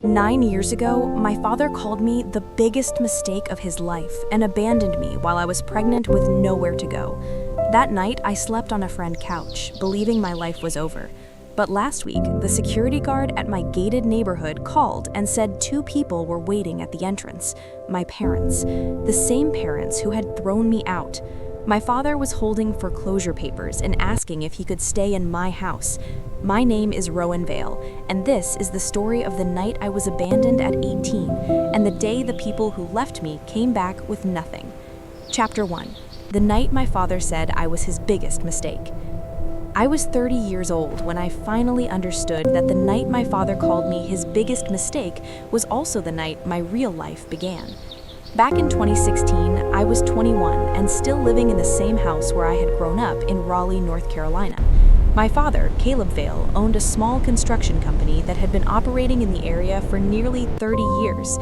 9 years ago, my father called me the biggest mistake of his life and abandoned me while I was pregnant with nowhere to go. That night, I slept on a friend's couch, believing my life was over. But last week, the security guard at my gated neighborhood called and said 2 people were waiting at the entrance. My parents. The same parents who had thrown me out. My father was holding foreclosure papers and asking if he could stay in my house. My name is Rowan Vale, and this is the story of the night I was abandoned at 18, and the day the people who left me came back with nothing. Chapter 1. The night my father said I was his biggest mistake. I was 30 years old when I finally understood that the night my father called me his biggest mistake was also the night my real life began. Back in 2016, I was 21 and still living in the same house where I had grown up in Raleigh, North Carolina. My father, Caleb Vale, owned a small construction company that had been operating in the area for nearly 30 years.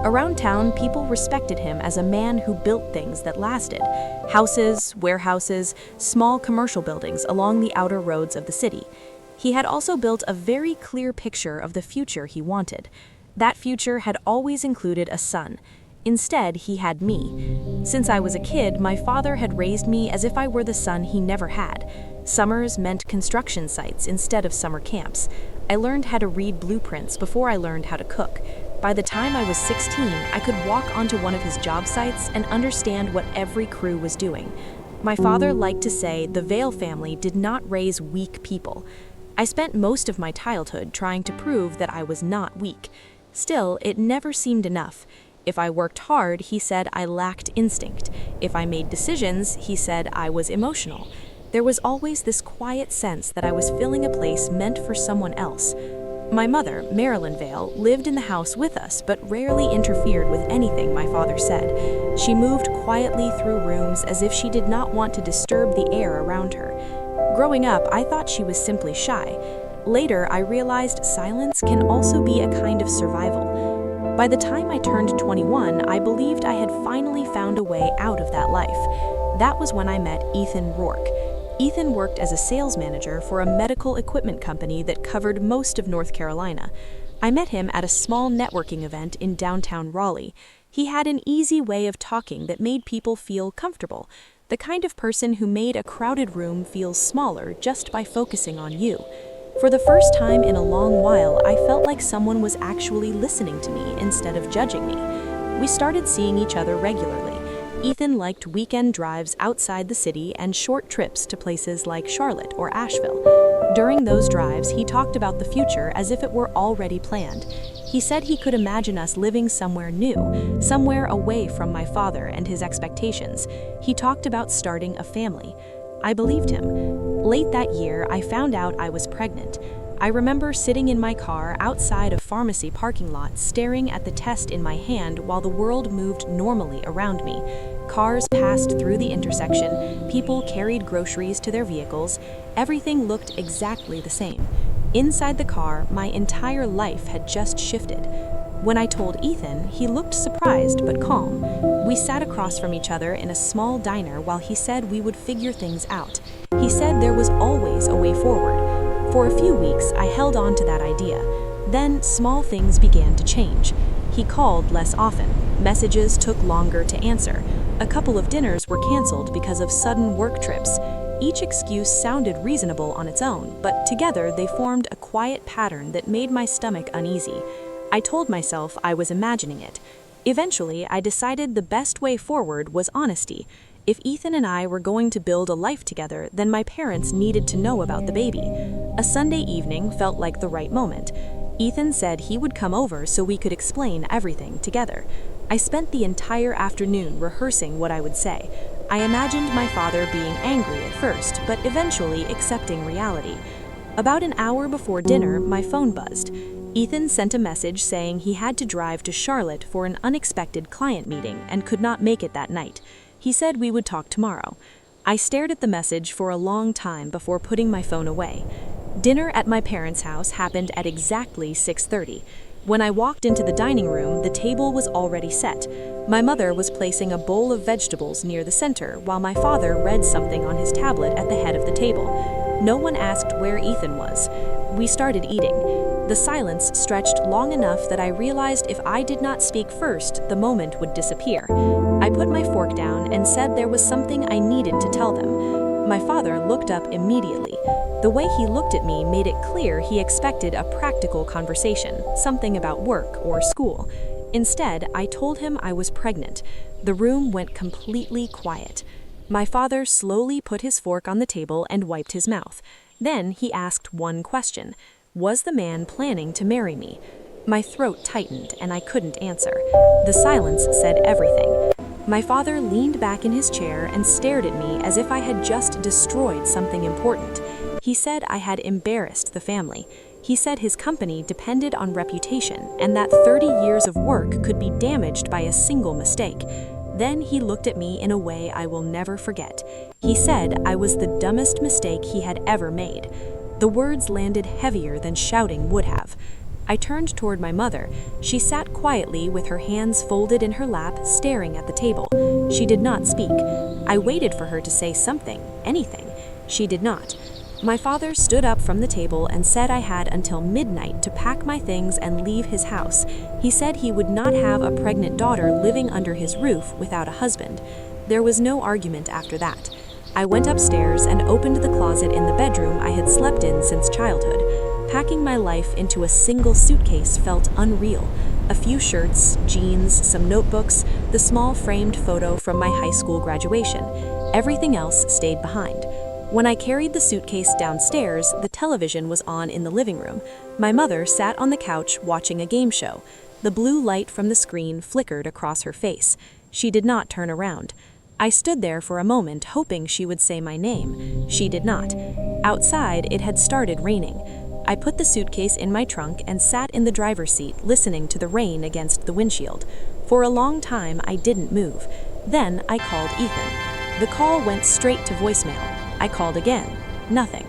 Around town, people respected him as a man who built things that lasted: houses, warehouses, small commercial buildings along the outer roads of the city. He had also built a very clear picture of the future he wanted. That future had always included a son. Instead, he had me. Since I was a kid, my father had raised me as if I were the son he never had. Summers meant construction sites instead of summer camps. I learned how to read blueprints before I learned how to cook. By the time I was 16, I could walk onto one of his job sites and understand what every crew was doing. My father liked to say the Vale family did not raise weak people. I spent most of my childhood trying to prove that I was not weak. Still, it never seemed enough. If I worked hard, he said I lacked instinct. If I made decisions, he said I was emotional. There was always this quiet sense that I was filling a place meant for someone else. My mother, Marilyn Vale, lived in the house with us but rarely interfered with anything my father said. She moved quietly through rooms as if she did not want to disturb the air around her. Growing up, I thought she was simply shy. Later, I realized silence can also be a kind of survival. By the time I turned 21, I believed I had finally found a way out of that life. That was when I met Ethan Rourke. Ethan worked as a sales manager for a medical equipment company that covered most of North Carolina. I met him at a small networking event in downtown Raleigh. He had an easy way of talking that made people feel comfortable, the kind of person who made a crowded room feel smaller just by focusing on you. For the first time in a long while, I felt like someone was actually listening to me instead of judging me. We started seeing each other regularly. Ethan liked weekend drives outside the city and short trips to places like Charlotte or Asheville. During those drives, he talked about the future as if it were already planned. He said he could imagine us living somewhere new, somewhere away from my father and his expectations. He talked about starting a family. I believed him. Late that year, I found out I was pregnant. I remember sitting in my car outside a pharmacy parking lot staring at the test in my hand while the world moved normally around me. Cars passed through the intersection, people carried groceries to their vehicles, everything looked exactly the same. Inside the car, my entire life had just shifted. When I told Ethan, he looked surprised but calm. We sat across from each other in a small diner while he said we would figure things out. He said there was always a way forward. For a few weeks, I held on to that idea. Then, small things began to change. He called less often. Messages took longer to answer. A couple of dinners were canceled because of sudden work trips. Each excuse sounded reasonable on its own, but together they formed a quiet pattern that made my stomach uneasy. I told myself I was imagining it. Eventually, I decided the best way forward was honesty. If Ethan and I were going to build a life together, then my parents needed to know about the baby. A Sunday evening felt like the right moment. Ethan said he would come over so we could explain everything together. I spent the entire afternoon rehearsing what I would say. I imagined my father being angry at first, but eventually accepting reality. About an hour before dinner, my phone buzzed. Ethan sent a message saying he had to drive to Charlotte for an unexpected client meeting and could not make it that night. He said we would talk tomorrow. I stared at the message for a long time before putting my phone away. Dinner at my parents' house happened at exactly 6:30. When I walked into the dining room, the table was already set. My mother was placing a bowl of vegetables near the center, while my father read something on his tablet at the head of the table. No one asked where Ethan was. We started eating. The silence stretched long enough that I realized if I did not speak first, the moment would disappear. I put my fork down and said there was something I needed to tell them. My father looked up immediately. The way he looked at me made it clear he expected a practical conversation, something about work or school. Instead, I told him I was pregnant. The room went completely quiet. My father slowly put his fork on the table and wiped his mouth. Then he asked one question. Was the man planning to marry me? My throat tightened and I couldn't answer. The silence said everything. My father leaned back in his chair and stared at me as if I had just destroyed something important. He said I had embarrassed the family. He said his company depended on reputation and that 30 years of work could be damaged by a single mistake. Then he looked at me in a way I will never forget. He said I was the dumbest mistake he had ever made. The words landed heavier than shouting would have. I turned toward my mother. She sat quietly with her hands folded in her lap, staring at the table. She did not speak. I waited for her to say something, anything. She did not. My father stood up from the table and said I had until midnight to pack my things and leave his house. He said he would not have a pregnant daughter living under his roof without a husband. There was no argument after that. I went upstairs and opened the closet in the bedroom I had slept in since childhood. Packing my life into a single suitcase felt unreal. A few shirts, jeans, some notebooks, the small framed photo from my high school graduation. Everything else stayed behind. When I carried the suitcase downstairs, the television was on in the living room. My mother sat on the couch watching a game show. The blue light from the screen flickered across her face. She did not turn around. I stood there for a moment hoping she would say my name. She did not. Outside, it had started raining. I put the suitcase in my trunk and sat in the driver's seat listening to the rain against the windshield. For a long time, I didn't move. Then I called Ethan. The call went straight to voicemail. I called again. Nothing.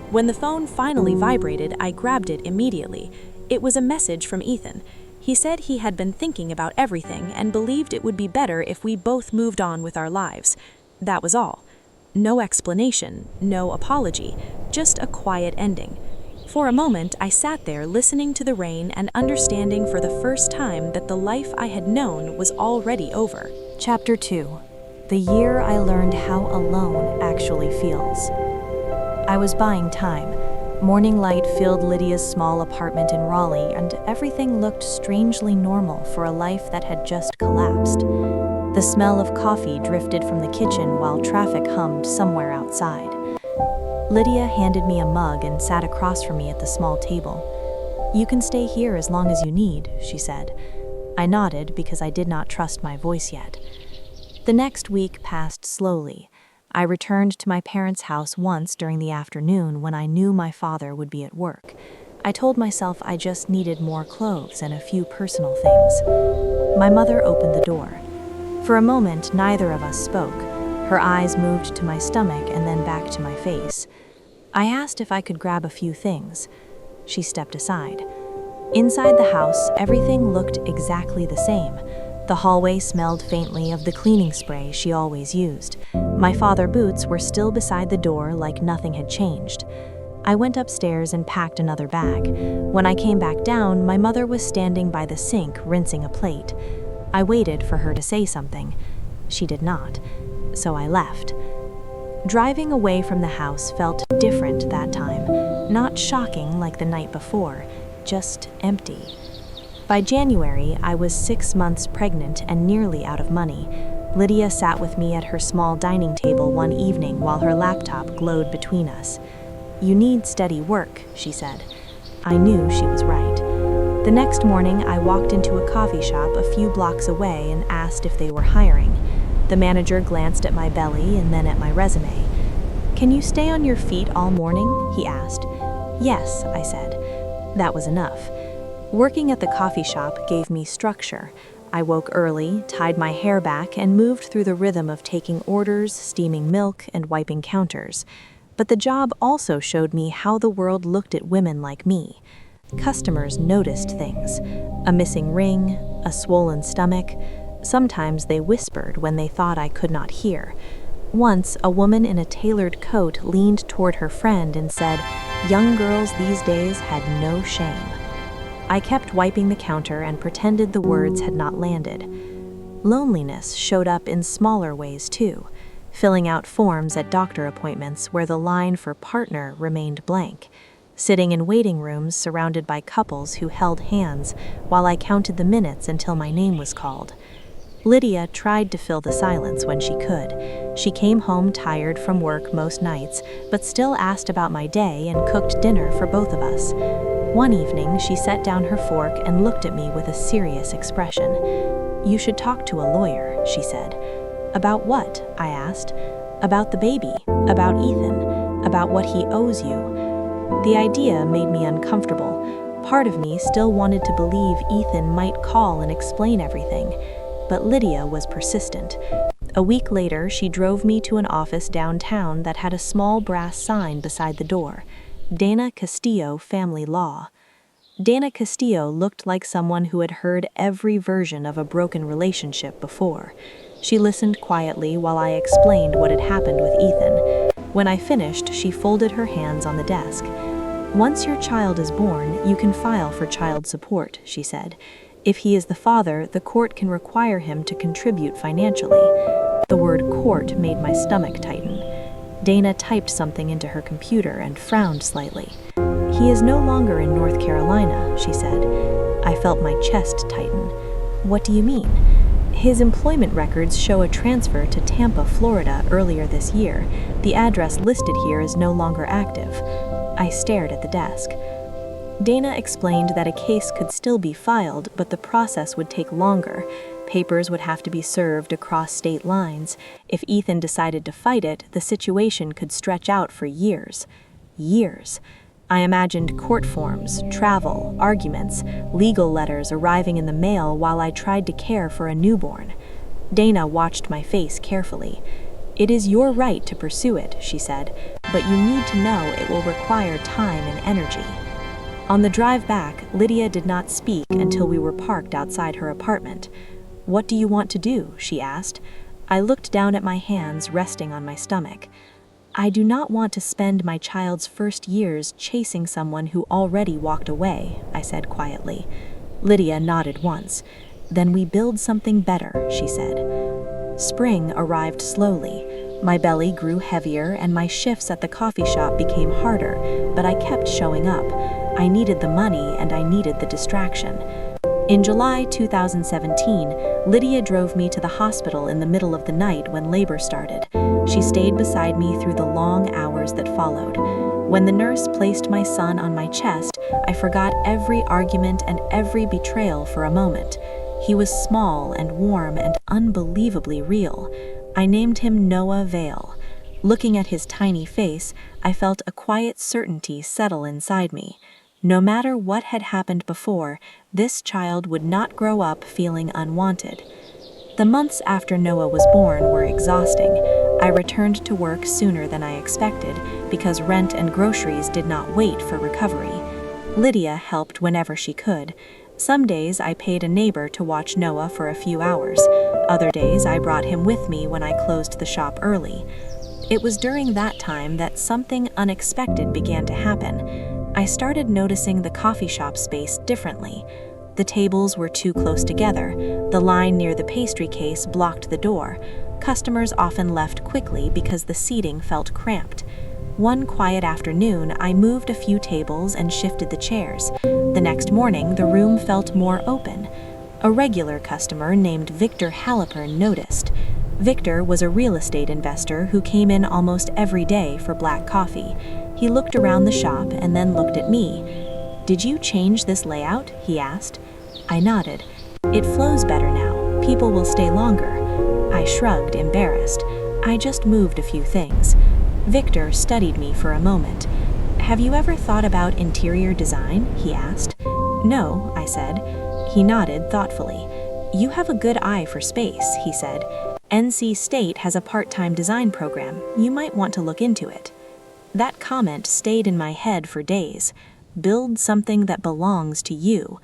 When the phone finally vibrated, I grabbed it immediately. It was a message from Ethan. He said he had been thinking about everything and believed it would be better if we both moved on with our lives. That was all. No explanation, no apology, just a quiet ending. For a moment, I sat there listening to the rain and understanding for the first time that the life I had known was already over. Chapter 2. The year I learned how alone actually feels. I was buying time. Morning light filled Lydia's small apartment in Raleigh, and everything looked strangely normal for a life that had just collapsed. The smell of coffee drifted from the kitchen while traffic hummed somewhere outside. Lydia handed me a mug and sat across from me at the small table. "You can stay here as long as you need," she said. I nodded because I did not trust my voice yet. The next week passed slowly. I returned to my parents' house once during the afternoon when I knew my father would be at work. I told myself I just needed more clothes and a few personal things. My mother opened the door. For a moment, neither of us spoke. Her eyes moved to my stomach and then back to my face. I asked if I could grab a few things. She stepped aside. Inside the house, everything looked exactly the same. The hallway smelled faintly of the cleaning spray she always used. My father's boots were still beside the door like nothing had changed. I went upstairs and packed another bag. When I came back down, my mother was standing by the sink rinsing a plate. I waited for her to say something. She did not, so I left. Driving away from the house felt different that time. Not shocking like the night before, just empty. By January, I was 6 months pregnant and nearly out of money. Lydia sat with me at her small dining table one evening while her laptop glowed between us. "You need steady work," she said. I knew she was right. The next morning, I walked into a coffee shop a few blocks away and asked if they were hiring. The manager glanced at my belly and then at my resume. "Can you stay on your feet all morning?" he asked. "Yes," I said. That was enough. Working at the coffee shop gave me structure. I woke early, tied my hair back, and moved through the rhythm of taking orders, steaming milk, and wiping counters. But the job also showed me how the world looked at women like me. Customers noticed things. A missing ring, a swollen stomach. Sometimes they whispered when they thought I could not hear. Once, a woman in a tailored coat leaned toward her friend and said, "Young girls these days had no shame." I kept wiping the counter and pretended the words had not landed. Loneliness showed up in smaller ways too, filling out forms at doctor appointments where the line for partner remained blank, sitting in waiting rooms surrounded by couples who held hands while I counted the minutes until my name was called. Lydia tried to fill the silence when she could. She came home tired from work most nights, but still asked about my day and cooked dinner for both of us. One evening, she set down her fork and looked at me with a serious expression. "You should talk to a lawyer," she said. "About what?" I asked. "About the baby, about Ethan, about what he owes you." The idea made me uncomfortable. Part of me still wanted to believe Ethan might call and explain everything, but Lydia was persistent. A week later, she drove me to an office downtown that had a small brass sign beside the door, Dana Castillo Family Law. Dana Castillo looked like someone who had heard every version of a broken relationship before. She listened quietly while I explained what had happened with Ethan. When I finished, she folded her hands on the desk. "Once your child is born, you can file for child support," she said. "If he is the father, the court can require him to contribute financially." The word court made my stomach tighten. Dana typed something into her computer and frowned slightly. "He is no longer in North Carolina," she said. I felt my chest tighten. "What do you mean?" "His employment records show a transfer to Tampa, Florida earlier this year. The address listed here is no longer active." I stared at the desk. Dana explained that a case could still be filed, but the process would take longer. Papers would have to be served across state lines. If Ethan decided to fight it, the situation could stretch out for years. Years. I imagined court forms, travel, arguments, legal letters arriving in the mail while I tried to care for a newborn. Dana watched my face carefully. "It is your right to pursue it," she said, "but you need to know it will require time and energy." On the drive back, Lydia did not speak until we were parked outside her apartment. "What do you want to do?" she asked. I looked down at my hands resting on my stomach. "I do not want to spend my child's first years chasing someone who already walked away," I said quietly. Lydia nodded once. "Then we build something better," she said. Spring arrived slowly. My belly grew heavier and my shifts at the coffee shop became harder, but I kept showing up. I needed the money and I needed the distraction. In July 2017, Lydia drove me to the hospital in the middle of the night when labor started. She stayed beside me through the long hours that followed. When the nurse placed my son on my chest, I forgot every argument and every betrayal for a moment. He was small and warm and unbelievably real. I named him Rowan Vale. Looking at his tiny face, I felt a quiet certainty settle inside me. No matter what had happened before, this child would not grow up feeling unwanted. The months after Noah was born were exhausting. I returned to work sooner than I expected because rent and groceries did not wait for recovery. Lydia helped whenever she could. Some days I paid a neighbor to watch Noah for a few hours. Other days I brought him with me when I closed the shop early. It was during that time that something unexpected began to happen. I started noticing the coffee shop space differently. The tables were too close together. The line near the pastry case blocked the door. Customers often left quickly because the seating felt cramped. One quiet afternoon, I moved a few tables and shifted the chairs. The next morning, the room felt more open. A regular customer named Victor Halliburn noticed. Victor was a real estate investor who came in almost every day for black coffee. He looked around the shop and then looked at me. "Did you change this layout?" he asked. I nodded. "It flows better now. People will stay longer." I shrugged, embarrassed. "I just moved a few things." Victor studied me for a moment. "Have you ever thought about interior design?" he asked. "No," I said. He nodded thoughtfully. "You have a good eye for space," he said. "NC State has a part-time design program. You might want to look into it." That comment stayed in my head for days. Build something that belongs to you.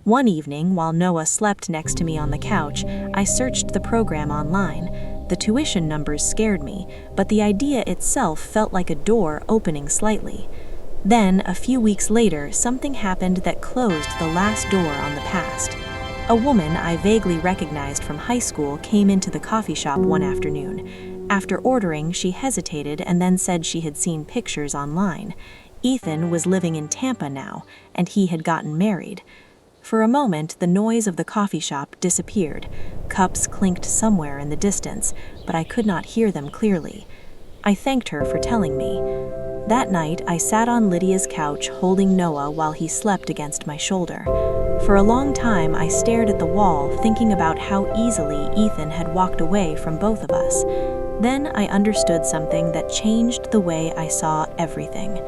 One evening, while Noah slept next to me on the couch, I searched the program online. The tuition numbers scared me, but the idea itself felt like a door opening slightly. Then, a few weeks later, something happened that closed the last door on the past. A woman I vaguely recognized from high school came into the coffee shop one afternoon. After ordering, she hesitated and then said she had seen pictures online. Ethan was living in Tampa now, and he had gotten married. For a moment, the noise of the coffee shop disappeared. Cups clinked somewhere in the distance, but I could not hear them clearly. I thanked her for telling me. That night, I sat on Lydia's couch holding Noah while he slept against my shoulder. For a long time, I stared at the wall, thinking about how easily Ethan had walked away from both of us. Then I understood something that changed the way I saw everything.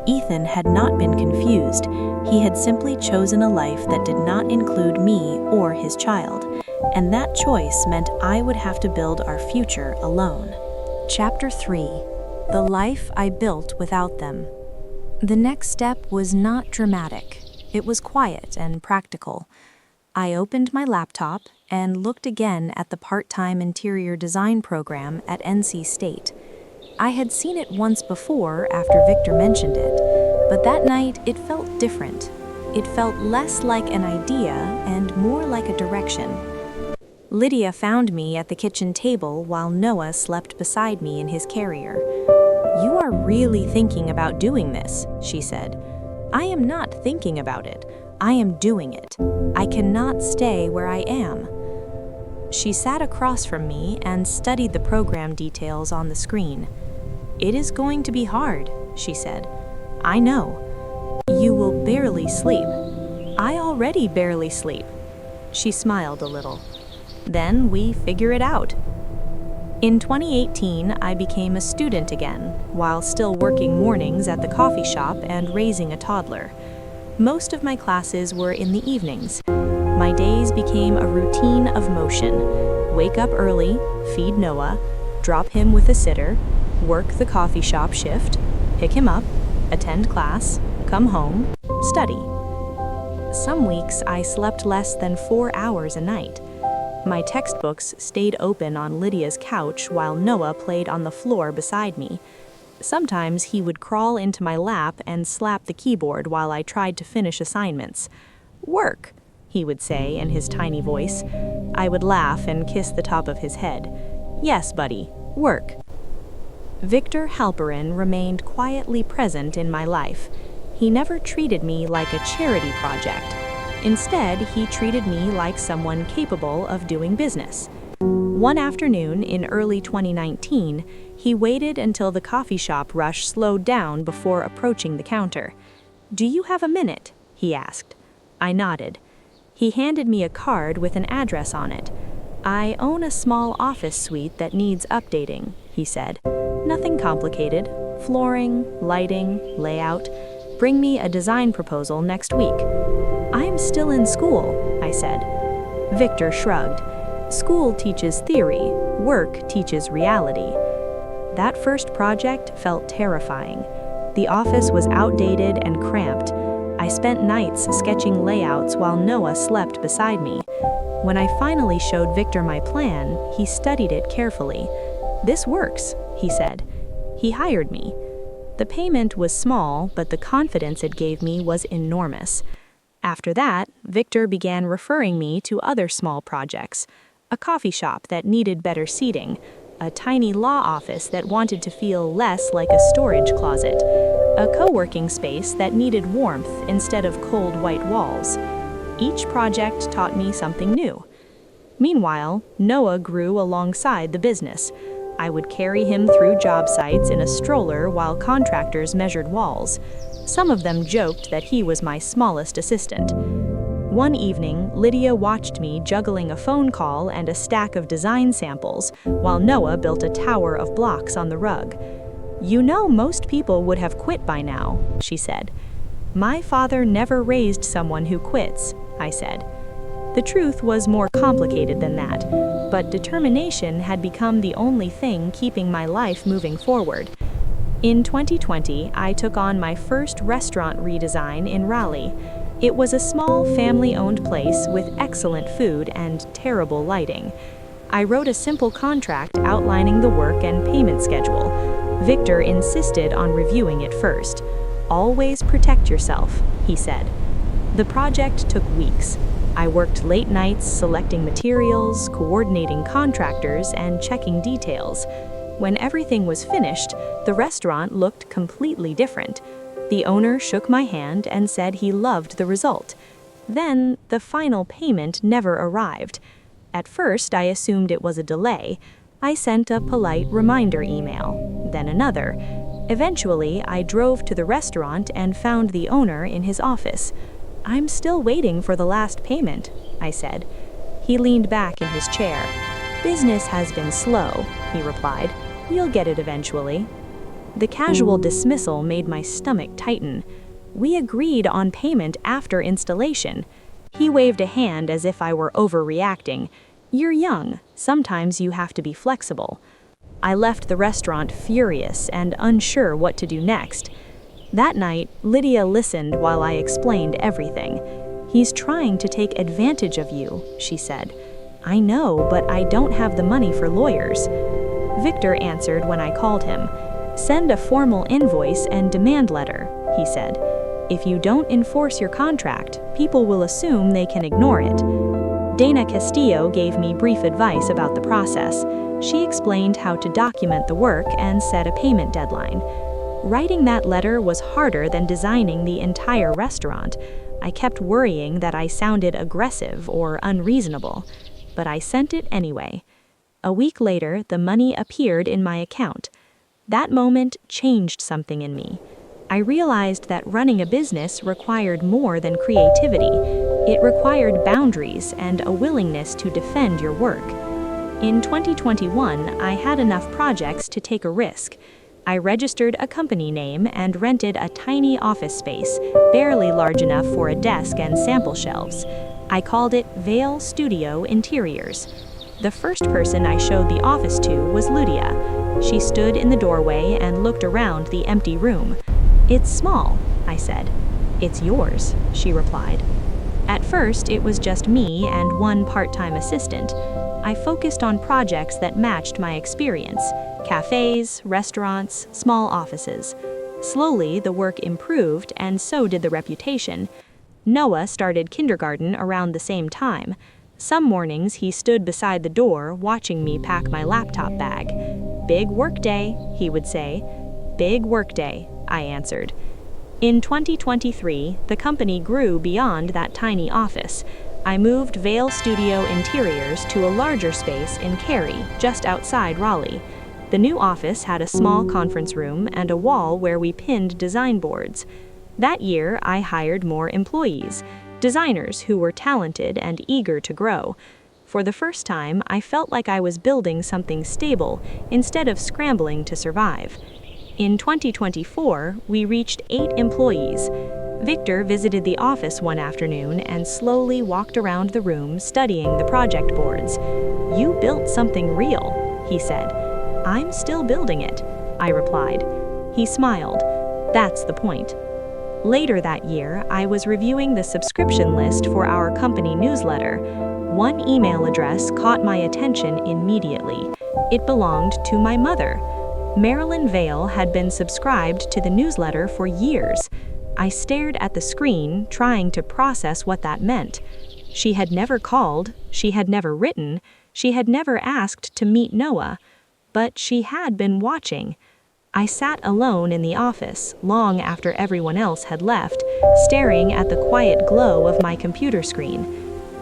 Ethan had not been confused. He had simply chosen a life that did not include me or his child. And that choice meant I would have to build our future alone. Chapter 3: The Life I Built Without Them. The next step was not dramatic. It was quiet and practical. I opened my laptop and looked again at the part-time interior design program at NC State. I had seen it once before after Victor mentioned it, but that night it felt different. It felt less like an idea and more like a direction. Lydia found me at the kitchen table while Noah slept beside me in his carrier. "You are really thinking about doing this," she said. "I am not thinking about it. I am doing it. I cannot stay where I am." She sat across from me and studied the program details on the screen. "It is going to be hard," she said. "I know. You will barely sleep. I already barely sleep." She smiled a little. "Then we figure it out." In 2018, I became a student again, while still working mornings at the coffee shop and raising a toddler. Most of my classes were in the evenings. My days became a routine of motion. Wake up early, feed Noah, drop him with a sitter, work the coffee shop shift, pick him up, attend class, come home, study. Some weeks I slept less than 4 hours a night. My textbooks stayed open on Lydia's couch while Noah played on the floor beside me. Sometimes he would crawl into my lap and slap the keyboard while I tried to finish assignments. "Work," he would say in his tiny voice. I would laugh and kiss the top of his head. "Yes, buddy, work." Victor Halperin remained quietly present in my life. He never treated me like a charity project. Instead, he treated me like someone capable of doing business. One afternoon in early 2019, he waited until the coffee shop rush slowed down before approaching the counter. "Do you have a minute?" he asked. I nodded. He handed me a card with an address on it. "I own a small office suite that needs updating," he said. "Nothing complicated. Flooring, lighting, layout. Bring me a design proposal next week." "I'm still in school," I said. Victor shrugged. "School teaches theory, work teaches reality." That first project felt terrifying. The office was outdated and cramped. I spent nights sketching layouts while Noah slept beside me. When I finally showed Victor my plan, he studied it carefully. "This works," he said. He hired me. The payment was small, but the confidence it gave me was enormous. After that, Victor began referring me to other small projects. A coffee shop that needed better seating, a tiny law office that wanted to feel less like a storage closet, a co-working space that needed warmth instead of cold white walls. Each project taught me something new. Meanwhile, Noah grew alongside the business. I would carry him through job sites in a stroller while contractors measured walls. Some of them joked that he was my smallest assistant. One evening, Lydia watched me juggling a phone call and a stack of design samples while Noah built a tower of blocks on the rug. "You know, most people would have quit by now," she said. "My father never raised someone who quits," I said. The truth was more complicated than that, but determination had become the only thing keeping my life moving forward. In 2020, I took on my first restaurant redesign in Raleigh. It was a small family-owned place with excellent food and terrible lighting. I wrote a simple contract outlining the work and payment schedule. Victor insisted on reviewing it first. Always protect yourself, he said. The project took weeks. I worked late nights selecting materials, coordinating contractors, and checking details. When everything was finished, the restaurant looked completely different. The owner shook my hand and said he loved the result. Then, the final payment never arrived. At first, I assumed it was a delay. I sent a polite reminder email, then another. Eventually, I drove to the restaurant and found the owner in his office. "I'm still waiting for the last payment," I said. He leaned back in his chair. "Business has been slow," he replied. "You'll get it eventually." The casual dismissal made my stomach tighten. We agreed on payment after installation. He waved a hand as if I were overreacting. "You're young. Sometimes you have to be flexible." I left the restaurant furious and unsure what to do next. That night, Lydia listened while I explained everything. "He's trying to take advantage of you," she said. "I know, but I don't have the money for lawyers." Victor answered when I called him. "Send a formal invoice and demand letter," he said. "If you don't enforce your contract, people will assume they can ignore it." Dana Castillo gave me brief advice about the process. She explained how to document the work and set a payment deadline. Writing that letter was harder than designing the entire restaurant. I kept worrying that I sounded aggressive or unreasonable, but I sent it anyway. A week later, the money appeared in my account. That moment changed something in me. I realized that running a business required more than creativity. It required boundaries and a willingness to defend your work. In 2021, I had enough projects to take a risk. I registered a company name and rented a tiny office space, barely large enough for a desk and sample shelves. I called it Vale Studio Interiors. The first person I showed the office to was Lydia. She stood in the doorway and looked around the empty room. "It's small," I said. "It's yours," she replied. At first, it was just me and one part-time assistant. I focused on projects that matched my experience: cafes, restaurants, small offices. Slowly, the work improved, and so did the reputation. Noah started kindergarten around the same time. Some mornings, he stood beside the door, watching me pack my laptop bag. "Big work day," he would say. "Big work day," I answered. In 2023, the company grew beyond that tiny office. I moved Vale Studio Interiors to a larger space in Cary, just outside Raleigh. The new office had a small conference room and a wall where we pinned design boards. That year, I hired more employees, designers who were talented and eager to grow. For the first time, I felt like I was building something stable instead of scrambling to survive. In 2024, we reached 8 employees. Victor visited the office one afternoon and slowly walked around the room studying the project boards. "You built something real," he said. "I'm still building it," I replied. He smiled. "That's the point." Later that year, I was reviewing the subscription list for our company newsletter. One email address caught my attention immediately. It belonged to my mother. Marilyn Vale had been subscribed to the newsletter for years. I stared at the screen, trying to process what that meant. She had never called, she had never written, she had never asked to meet Noah, but she had been watching. I sat alone in the office, long after everyone else had left, staring at the quiet glow of my computer screen.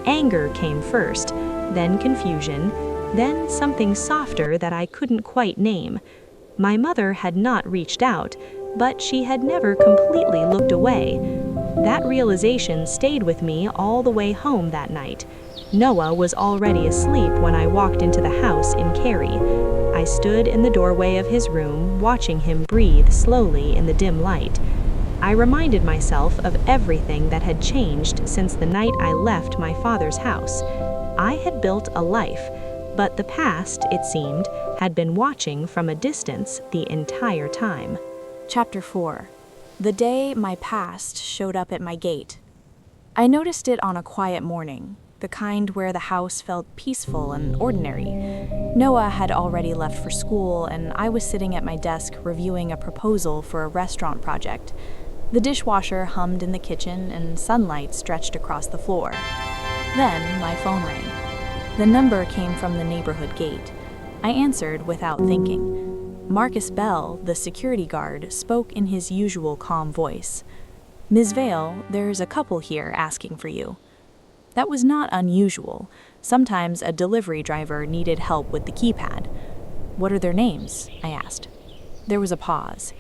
Anger came first, then confusion, then something softer that I couldn't quite name. My mother had not reached out, but she had never completely looked away. That realization stayed with me all the way home that night. Noah was already asleep when I walked into the house in Cary. I stood in the doorway of his room, watching him breathe slowly in the dim light. I reminded myself of everything that had changed since the night I left my father's house. I had built a life, but the past, it seemed, had been watching from a distance the entire time. Chapter 4. The day my past showed up at my gate. I noticed it on a quiet morning, the kind where the house felt peaceful and ordinary. Noah had already left for school, and I was sitting at my desk reviewing a proposal for a restaurant project. The dishwasher hummed in the kitchen and sunlight stretched across the floor. Then my phone rang. The number came from the neighborhood gate. I answered without thinking. Marcus Bell, the security guard, spoke in his usual calm voice. "Ms. Vale, there's a couple here asking for you." That was not unusual. Sometimes a delivery driver needed help with the keypad. "What are their names?" I asked. There was a pause.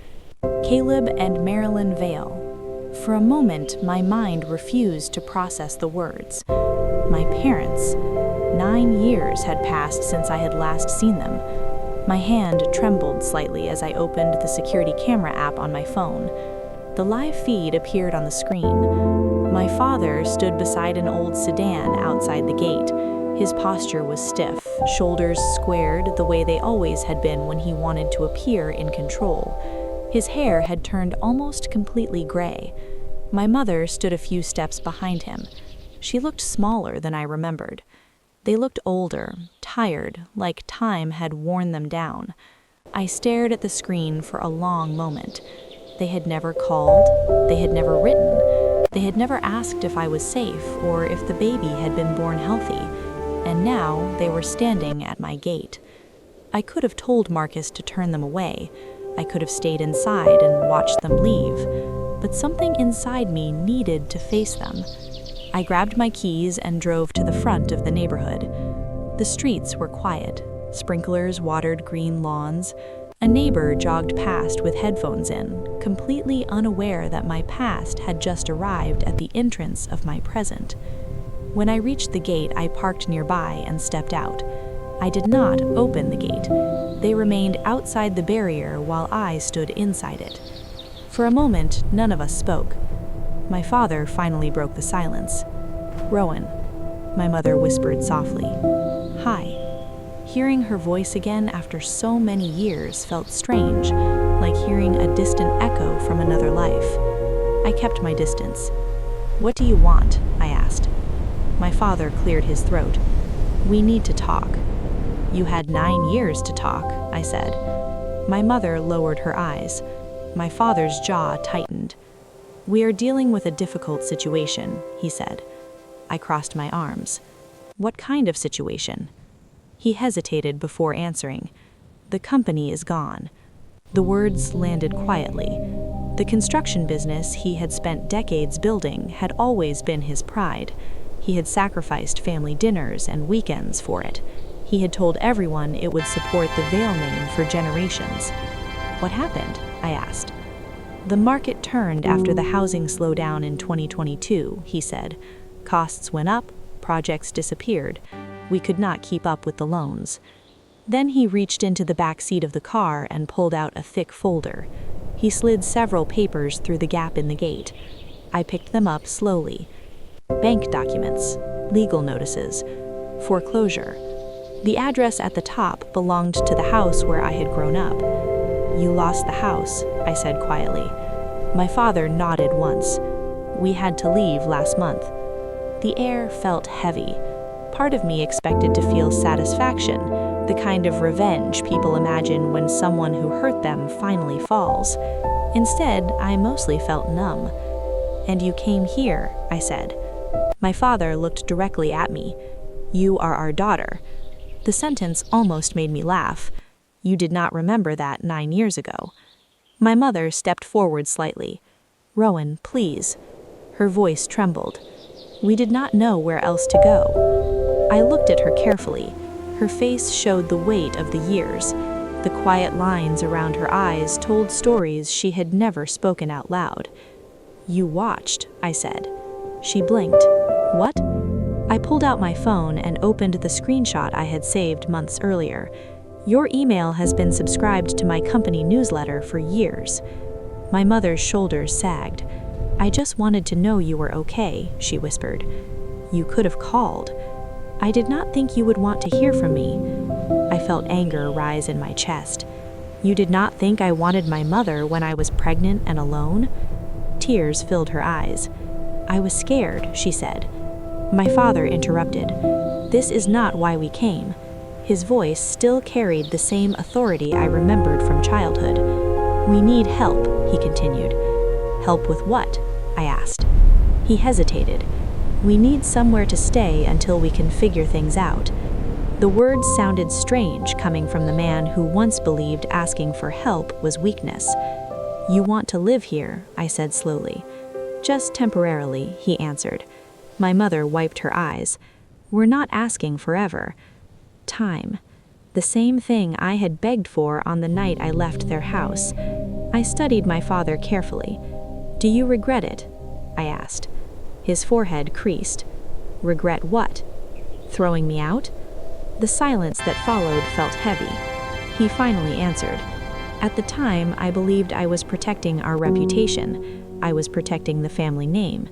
"Caleb and Marilyn Vale." For a moment, my mind refused to process the words. My parents. 9 years had passed since I had last seen them. My hand trembled slightly as I opened the security camera app on my phone. The live feed appeared on the screen. My father stood beside an old sedan outside the gate. His posture was stiff, shoulders squared the way they always had been when he wanted to appear in control. His hair had turned almost completely gray. My mother stood a few steps behind him. She looked smaller than I remembered. They looked older, tired, like time had worn them down. I stared at the screen for a long moment. They had never called, they had never written, they had never asked if I was safe or if the baby had been born healthy, and now they were standing at my gate. I could have told Marcus to turn them away. I could have stayed inside and watched them leave, but something inside me needed to face them. I grabbed my keys and drove to the front of the neighborhood. The streets were quiet. Sprinklers watered green lawns. A neighbor jogged past with headphones in, completely unaware that my past had just arrived at the entrance of my present. When I reached the gate, I parked nearby and stepped out. I did not open the gate. They remained outside the barrier while I stood inside it. For a moment, none of us spoke. My father finally broke the silence. "Rowan," my mother whispered softly. "Hi." Hearing her voice again after so many years felt strange, like hearing a distant echo from another life. I kept my distance. "What do you want?" I asked. My father cleared his throat. "We need to talk." "You had 9 years to talk," I said. My mother lowered her eyes. My father's jaw tightened. "We are dealing with a difficult situation," he said. I crossed my arms. "What kind of situation?" He hesitated before answering. "The company is gone." The words landed quietly. The construction business he had spent decades building had always been his pride. He had sacrificed family dinners and weekends for it. He had told everyone it would support the Vale name for generations. "What happened?" I asked. "The market turned after the housing slowdown in 2022, he said. "Costs went up, projects disappeared. We could not keep up with the loans." Then he reached into the back seat of the car and pulled out a thick folder. He slid several papers through the gap in the gate. I picked them up slowly. Bank documents, legal notices, foreclosure. The address at the top belonged to the house where I had grown up. "You lost the house," I said quietly. My father nodded once. "We had to leave last month." The air felt heavy. Part of me expected to feel satisfaction, the kind of revenge people imagine when someone who hurt them finally falls. Instead, I mostly felt numb. "And you came here," I said. My father looked directly at me. "You are our daughter." The sentence almost made me laugh. You did not remember that 9 years ago. My mother stepped forward slightly. "Rowan, please." Her voice trembled. We did not know where else to go. I looked at her carefully. Her face showed the weight of the years. The quiet lines around her eyes told stories she had never spoken out loud. "You watched," I said. She blinked. "What?" I pulled out my phone and opened the screenshot I had saved months earlier. "Your email has been subscribed to my company newsletter for years." My mother's shoulders sagged. "I just wanted to know you were okay," she whispered. "You could have called." "I did not think you would want to hear from me." I felt anger rise in my chest. "You did not think I wanted my mother when I was pregnant and alone?" Tears filled her eyes. "I was scared," she said. My father interrupted. "This is not why we came." His voice still carried the same authority I remembered from childhood. "We need help," he continued. Help with what? I asked. He hesitated. We need somewhere to stay until we can figure things out. The words sounded strange coming from the man who once believed asking for help was weakness. You want to live here, I said slowly. Just temporarily, he answered. My mother wiped her eyes. We're not asking forever. Time. The same thing I had begged for on the night I left their house. I studied my father carefully. Do you regret it? I asked. His forehead creased. Regret what? Throwing me out? The silence that followed felt heavy. He finally answered. At the time, I believed I was protecting our reputation. I was protecting the family name.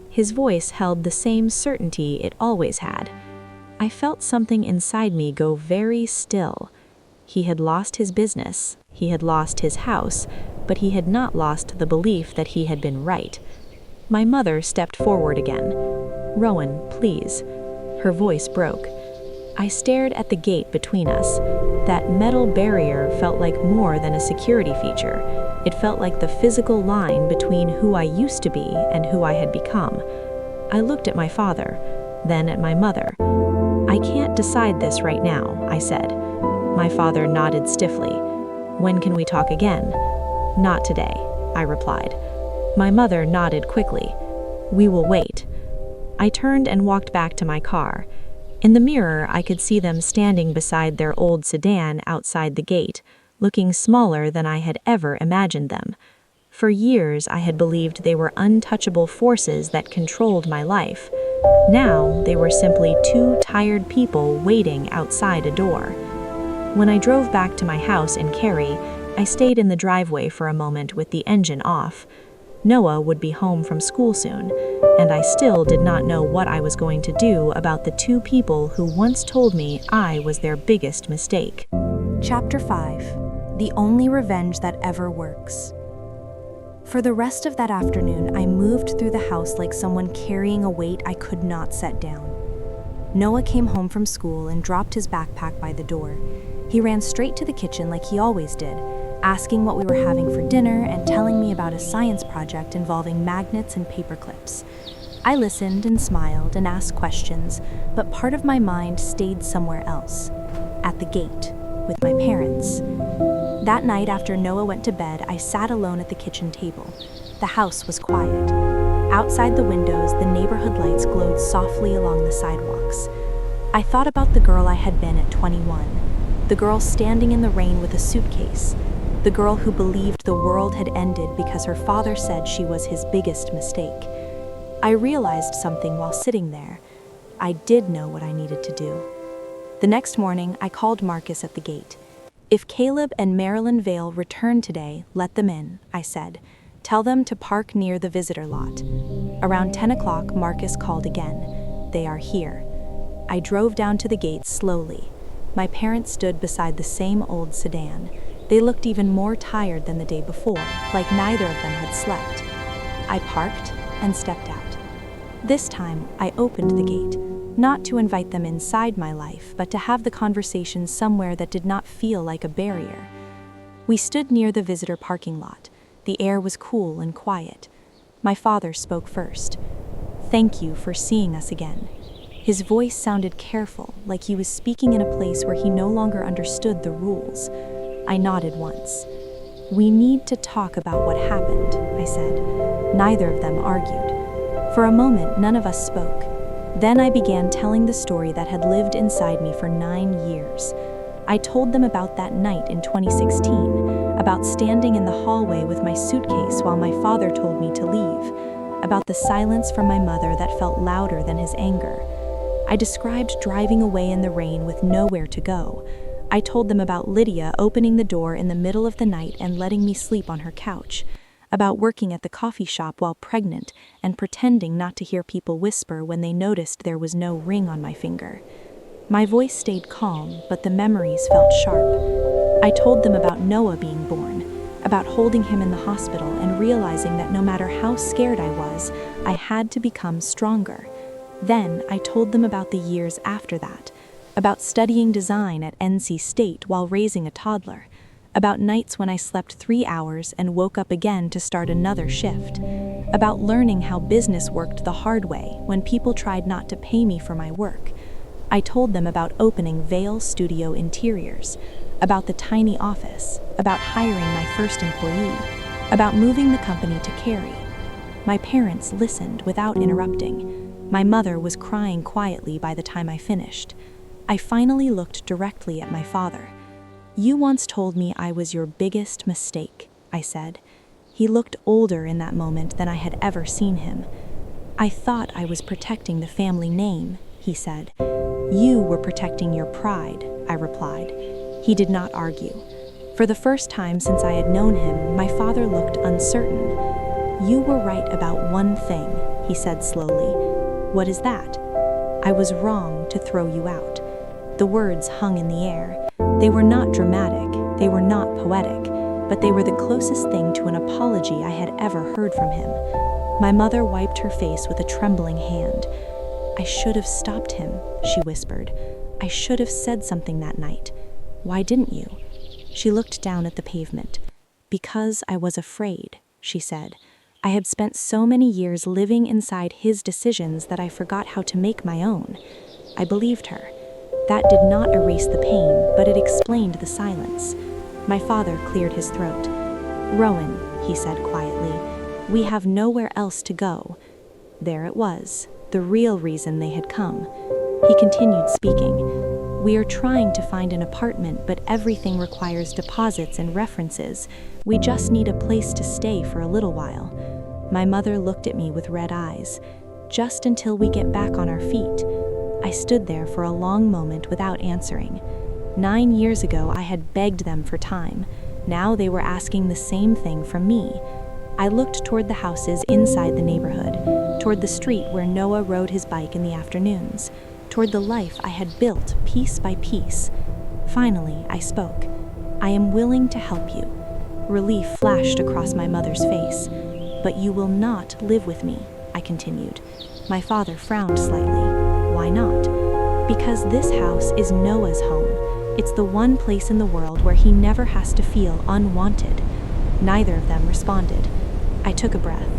His voice held the same certainty it always had. I felt something inside me go very still. He had lost his business, he had lost his house, but he had not lost the belief that he had been right. My mother stepped forward again. Rowan, please. Her voice broke. I stared at the gate between us. That metal barrier felt like more than a security feature. It felt like the physical line between who I used to be and who I had become. I looked at my father, then at my mother. I can't decide this right now, I said. My father nodded stiffly. When can we talk again? Not today, I replied. My mother nodded quickly. We will wait. I turned and walked back to my car. In the mirror, I could see them standing beside their old sedan outside the gate, looking smaller than I had ever imagined them. For years, I had believed they were untouchable forces that controlled my life. Now, they were simply two tired people waiting outside a door. When I drove back to my house in Cary, I stayed in the driveway for a moment with the engine off. Noah would be home from school soon, and I still did not know what I was going to do about the two people who once told me I was their biggest mistake. Chapter 5. The Only Revenge That Ever Works. For the rest of that afternoon, I moved through the house like someone carrying a weight I could not set down. Noah came home from school and dropped his backpack by the door. He ran straight to the kitchen like he always did, asking what we were having for dinner and telling me about a science project involving magnets and paper clips. I listened and smiled and asked questions, but part of my mind stayed somewhere else, at the gate, with my parents. That night after Noah went to bed, I sat alone at the kitchen table. The house was quiet. Outside the windows, the neighborhood lights glowed softly along the sidewalks. I thought about the girl I had been at 21, the girl standing in the rain with a suitcase, the girl who believed the world had ended because her father said she was his biggest mistake. I realized something while sitting there. I did know what I needed to do. The next morning, I called Marcus at the gate. If Caleb and Marilyn Vale return today, let them in, I said. Tell them to park near the visitor lot. Around 10 o'clock, Marcus called again. They are here. I drove down to the gate slowly. My parents stood beside the same old sedan. They looked even more tired than the day before, like neither of them had slept. I parked and stepped out. This time, I opened the gate, not to invite them inside my life, but to have the conversation somewhere that did not feel like a barrier. We stood near the visitor parking lot. The air was cool and quiet. My father spoke first. Thank you for seeing us again. His voice sounded careful, like he was speaking in a place where he no longer understood the rules. I nodded once. We need to talk about what happened, I said. Neither of them argued. For a moment, none of us spoke. Then I began telling the story that had lived inside me for 9 years. I told them about that night in 2016, about standing in the hallway with my suitcase while my father told me to leave, about the silence from my mother that felt louder than his anger. I described driving away in the rain with nowhere to go. I told them about Lydia opening the door in the middle of the night and letting me sleep on her couch, about working at the coffee shop while pregnant and pretending not to hear people whisper when they noticed there was no ring on my finger. My voice stayed calm, but the memories felt sharp. I told them about Noah being born, about holding him in the hospital and realizing that no matter how scared I was, I had to become stronger. Then I told them about the years after that, about studying design at NC State while raising a toddler, about nights when I slept 3 hours and woke up again to start another shift, about learning how business worked the hard way when people tried not to pay me for my work. I told them about opening Vale Studio Interiors, about the tiny office, about hiring my first employee, about moving the company to Cary. My parents listened without interrupting. My mother was crying quietly by the time I finished. I finally looked directly at my father. "You once told me I was your biggest mistake," I said. He looked older in that moment than I had ever seen him. "I thought I was protecting the family name," he said. "You were protecting your pride," I replied. He did not argue. For the first time since I had known him, my father looked uncertain. "You were right about one thing," he said slowly. "What is that?" "I was wrong to throw you out." The words hung in the air. They were not dramatic, they were not poetic, but they were the closest thing to an apology I had ever heard from him. My mother wiped her face with a trembling hand. "I should have stopped him," she whispered. "I should have said something that night." "Why didn't you?" She looked down at the pavement. "Because I was afraid," she said. "I had spent so many years living inside his decisions that I forgot how to make my own." I believed her. That did not erase the pain, but it explained the silence. My father cleared his throat. "Rowan," he said quietly, "we have nowhere else to go." There it was, the real reason they had come. He continued speaking. "We are trying to find an apartment, but everything requires deposits and references. We just need a place to stay for a little while." My mother looked at me with red eyes. "Just until we get back on our feet." I stood there for a long moment without answering. 9 years ago, I had begged them for time. Now they were asking the same thing from me. I looked toward the houses inside the neighborhood, toward the street where Noah rode his bike in the afternoons, toward the life I had built piece by piece. Finally, I spoke. "I am willing to help you." Relief flashed across my mother's face. "But you will not live with me," I continued. My father frowned slightly. "Why not?" "Because this house is Noah's home. It's the one place in the world where he never has to feel unwanted." Neither of them responded. I took a breath.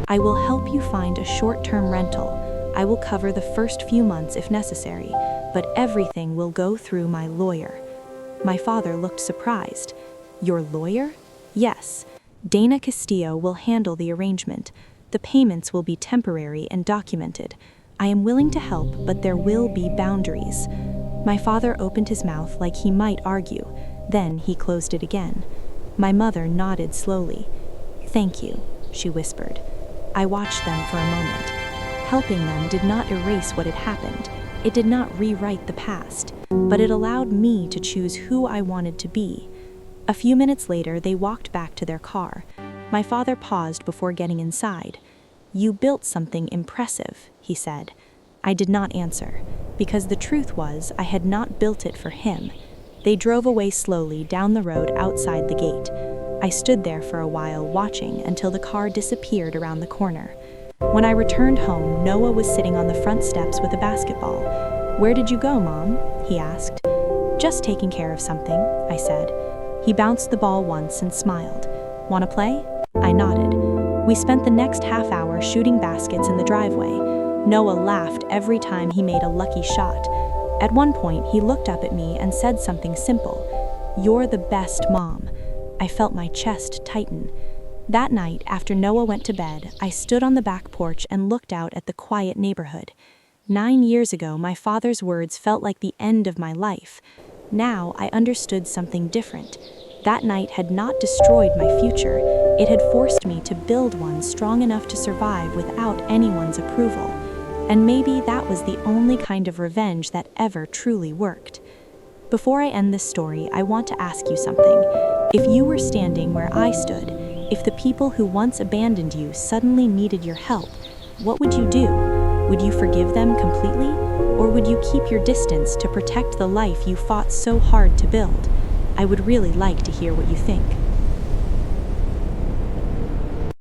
"I will help you find a short-term rental. I will cover the first few months if necessary, but everything will go through my lawyer." My father looked surprised. "Your lawyer?" "Yes. Dana Castillo will handle the arrangement. The payments will be temporary and documented. I am willing to help, but there will be boundaries." My father opened his mouth like he might argue. Then he closed it again. My mother nodded slowly. "Thank you," she whispered. I watched them for a moment. Helping them did not erase what had happened. It did not rewrite the past, but it allowed me to choose who I wanted to be. A few minutes later, they walked back to their car. My father paused before getting inside. "You built something impressive," he said. I did not answer, because the truth was I had not built it for him. They drove away slowly down the road outside the gate. I stood there for a while watching until the car disappeared around the corner. When I returned home, Noah was sitting on the front steps with a basketball. "Where did you go, Mom?" he asked. "Just taking care of something," I said. He bounced the ball once and smiled. "Want to play?" I nodded. We spent the next half hour shooting baskets in the driveway. Noah laughed every time he made a lucky shot. At one point, he looked up at me and said something simple. "You're the best mom." I felt my chest tighten. That night, after Noah went to bed, I stood on the back porch and looked out at the quiet neighborhood. 9 years ago, my father's words felt like the end of my life. Now, I understood something different. That night had not destroyed my future. It had forced me to build one strong enough to survive without anyone's approval. And maybe that was the only kind of revenge that ever truly worked. Before I end this story, I want to ask you something. If you were standing where I stood, if the people who once abandoned you suddenly needed your help, what would you do? Would you forgive them completely? Or would you keep your distance to protect the life you fought so hard to build? I would really like to hear what you think.